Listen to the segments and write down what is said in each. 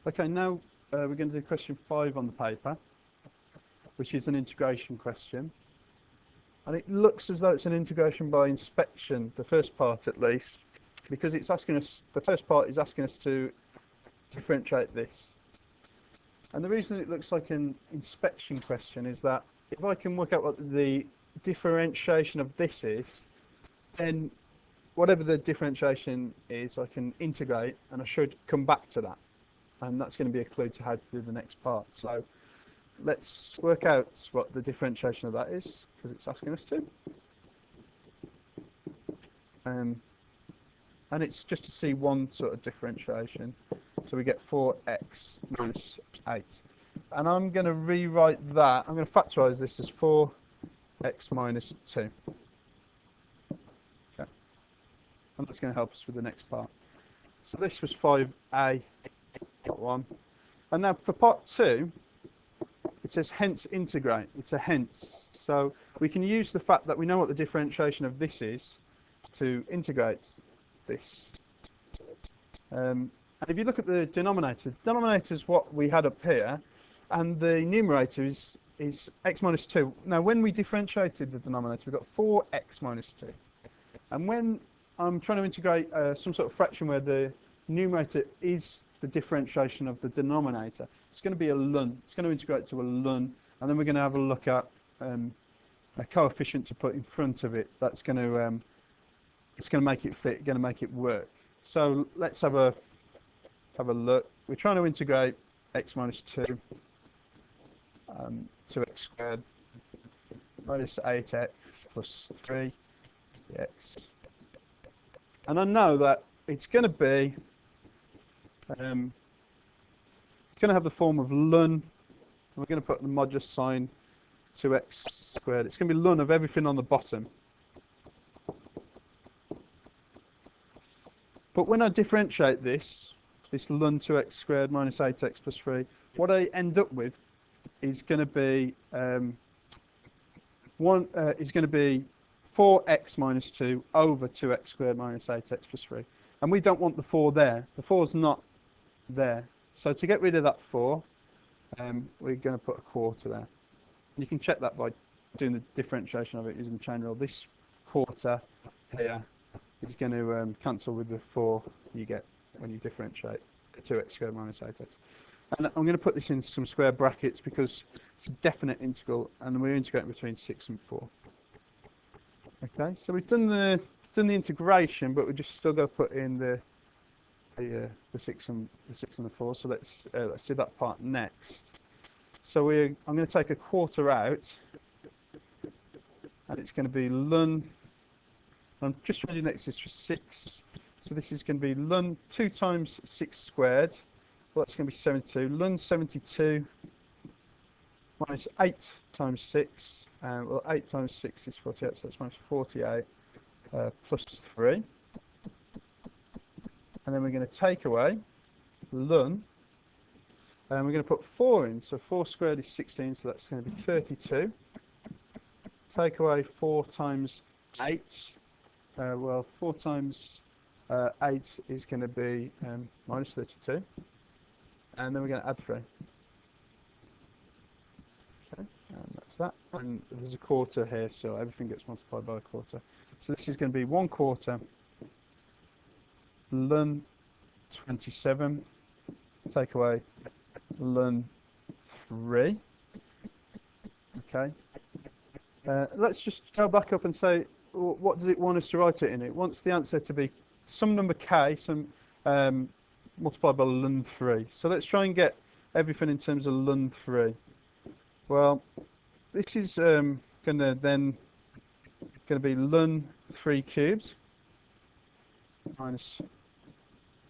Okay, now we're going to do question 5 on the paper, which is an integration question. And it looks as though it's an integration by inspection, the first part at least, because it's asking us, the first part is asking us to differentiate this. And the reason it looks like an inspection question is that if I can work out what the differentiation of this is, then whatever the differentiation is, I can integrate, and I should come back to that. And that's going to be a clue to how to do the next part. So let's work out what the differentiation of that is, because it's asking us to. And it's just to see one sort of differentiation. So we get 4x minus 8. And I'm going to rewrite that. I'm going to factorise this as 4x minus 2. Okay. And that's going to help us with the next part. So this was 5a, part 1. And now for part 2, it says hence integrate. It's a hence. So we can use the fact that we know what the differentiation of this is to integrate this. And if you look at the denominator is what we had up here, and the numerator is x minus 2. Now when we differentiated the denominator, we got 4x minus 2. And when I'm trying to integrate some sort of fraction where the numerator is the differentiation of the denominator, it's going to be a ln. It's going to integrate to a ln, and then we're going to have a look at a coefficient to put in front of it. That's going to it's going to make it fit, going to make it work. So let's have a look. We're trying to integrate x minus 2 to x squared minus 8x plus 3x, and I know that it's going to be it's going to have the form of ln. We're going to put the modulus sign to x squared. It's going to be ln of everything on the bottom. But when I differentiate this ln to x squared minus 8x plus 3, what I end up with is going to be 4x minus 2 over 2x squared minus 8x plus 3. And we don't want the 4 there. The 4 is not there. So to get rid of that 4, we're going to put a quarter there. You can check that by doing the differentiation of it using the chain rule. This quarter here is going to cancel with the 4 you get when you differentiate the 2x squared minus 8x. And I'm going to put this in some square brackets because it's a definite integral, and we're integrating between 6 and 4. Okay, so we've done the integration, but we just still got to put in the 6 and the 4. So let's do that part next. So I'm going to take a quarter out, and it's going to be ln. I'm just reading this for 6. So this is going to be ln 2 times 6 squared. Well, that's going to be 72. Ln 72 minus 8 times 6. Well, 8 times 6 is 48, so that's minus 48 plus 3. And then we're going to take away ln. And we're going to put 4 in. So 4 squared is 16, so that's going to be 32. Take away 4 times 8. Well, 4 times 8 is going to be minus 32. And then we're going to add 3. Okay, and that's that. And there's a quarter here still. Everything gets multiplied by a quarter. So this is going to be 1 quarter ln 27. Take away ln 3. Okay. Let's just go back up and say, what does it want us to write it in? It wants the answer to be some number k, some multiplied by ln 3. So let's try and get everything in terms of ln 3. Well, this is going to be ln 3 cubed minus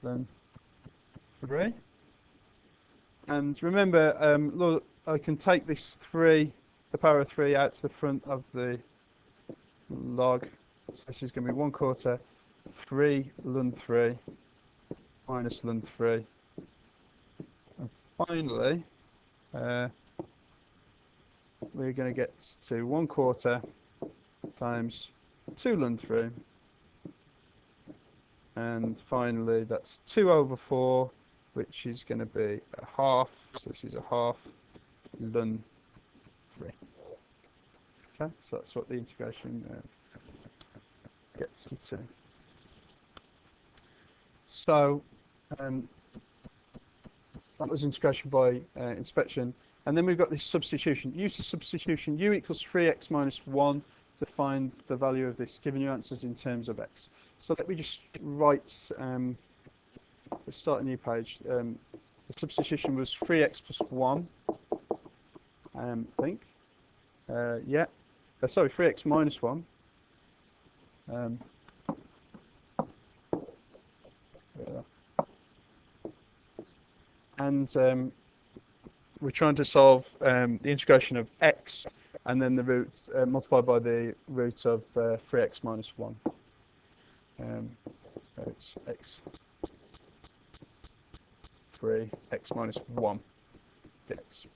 ln 3. And remember, look, I can take this 3, the power of 3, out to the front of the log. So this is going to be 1 quarter 3 ln 3 minus ln 3. And finally, we're going to get to 1 quarter times 2 ln 3. And finally, that's 2 over 4 which is going to be a half. So this is a half ln 3. Okay, so that's what the integration gets you to. So that was integration by inspection. And then we've got this substitution. Use the substitution u equals 3x minus 1 to find the value of this, giving you answers in terms of x. So let me just write, let's start a new page. The substitution was 3x plus 1, I think. Yeah. Sorry, 3x minus 1. And we're trying to solve the integration of x and then the root multiplied by the root of 3x minus 1. So it's x 3, x minus 1 dx.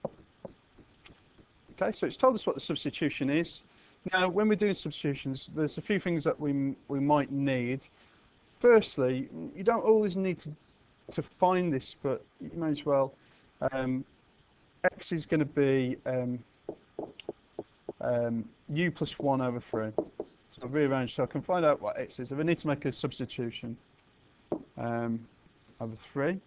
Okay, so it's told us what the substitution is. Now, when we're doing substitutions, there's a few things that we might need. Firstly, you don't always need to find this, but you may as well. X is going to be u plus 1 over 3. So I'll rearrange so I can find out what x is. If I need to make a substitution over 3,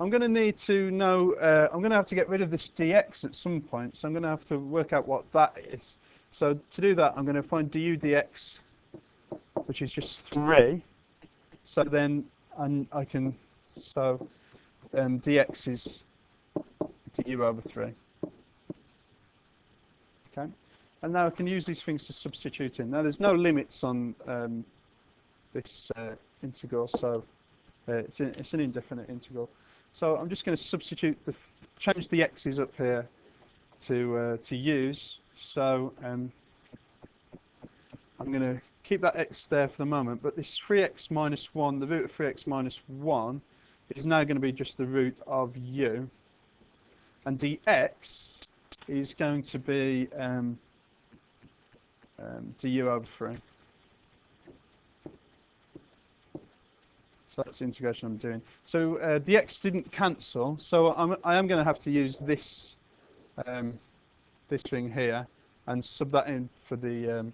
I'm going to need to know, I'm going to have to get rid of this dx at some point, so I'm going to have to work out what that is. So to do that, I'm going to find du dx, which is just 3. So then I can, so dx is du over 3. Okay, and now I can use these things to substitute in. Now there's no limits on this integral, so it's an indefinite integral. So I'm just going to substitute change the x's up here to u's. So I'm going to keep that x there for the moment, but this 3x minus 1, the root of 3x minus 1, is now going to be just the root of u, and dx is going to be du over 3. So that's the integration I'm doing. So the x didn't cancel, so I am going to have to use this this thing here and sub that in for the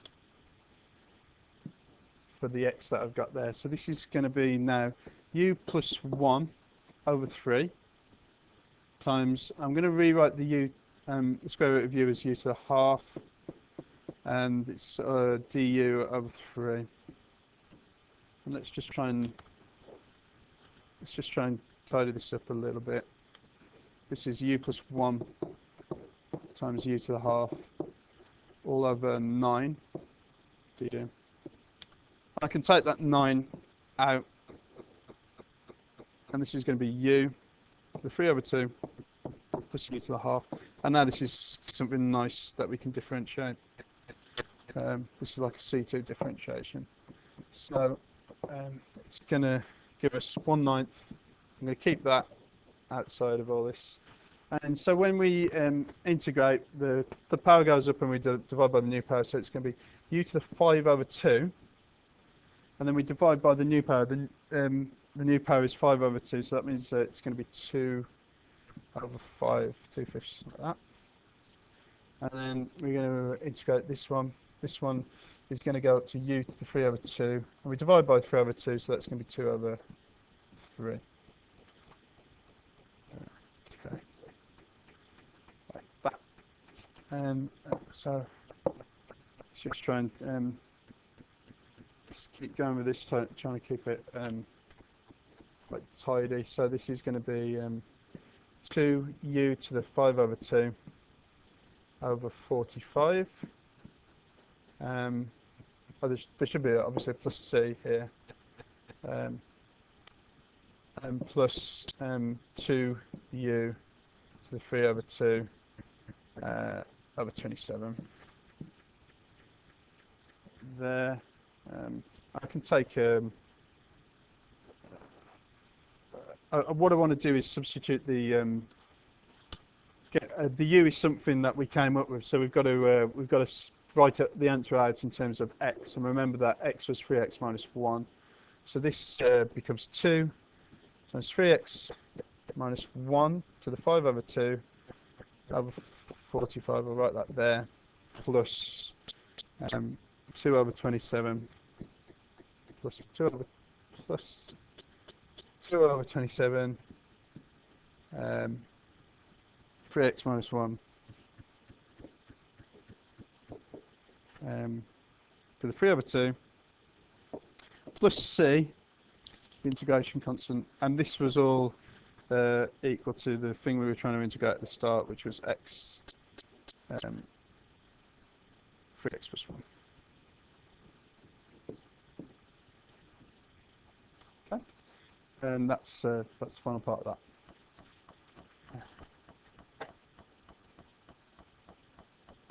x that I've got there. So this is going to be now u plus 1 over 3 times, I'm going to rewrite the u, the square root of u as u to the half, and it's du over 3. And let's just try and tidy this up a little bit. This is u plus 1 times u to the half all over 9 du. I can take that 9 out, and this is going to be u to the 3 over 2 plus u to the half. And now this is something nice that we can differentiate. This is like a C2 differentiation. So it's going to give us 1/9. I'm going to keep that outside of all this. And so when we integrate, the power goes up and we divide by the new power, so it's going to be u to the 5 over 2. And then we divide by the new power. The new power is 5 over 2, so that means it's going to be 2 over 5, 2/5, like that. And then we're going to integrate this one. This one is going to go up to u to the 3 over 2. And we divide by 3 over 2, so that's going to be 2 over 3. Okay. Like that. So let's just try and just keep going with this, trying to keep it quite tidy. So this is going to be 2u to the 5 over 2 over 45. There should be obviously a plus c here, and plus 2u to the 3 over 2 over 27. There, I can take what I want to do is substitute the u is something that we came up with, so we've got to write the answer out in terms of x, and remember that x was 3x minus 1, so this becomes 2, So it's 3x minus 1 to the 5 over 2 over 45, I'll write that there, plus 2 over 27 plus 2 over 27 3x minus 1 to the 3 over 2 plus c, the integration constant, and this was all equal to the thing we were trying to integrate at the start, which was x 3x plus 1. Okay, and that's the final part of that.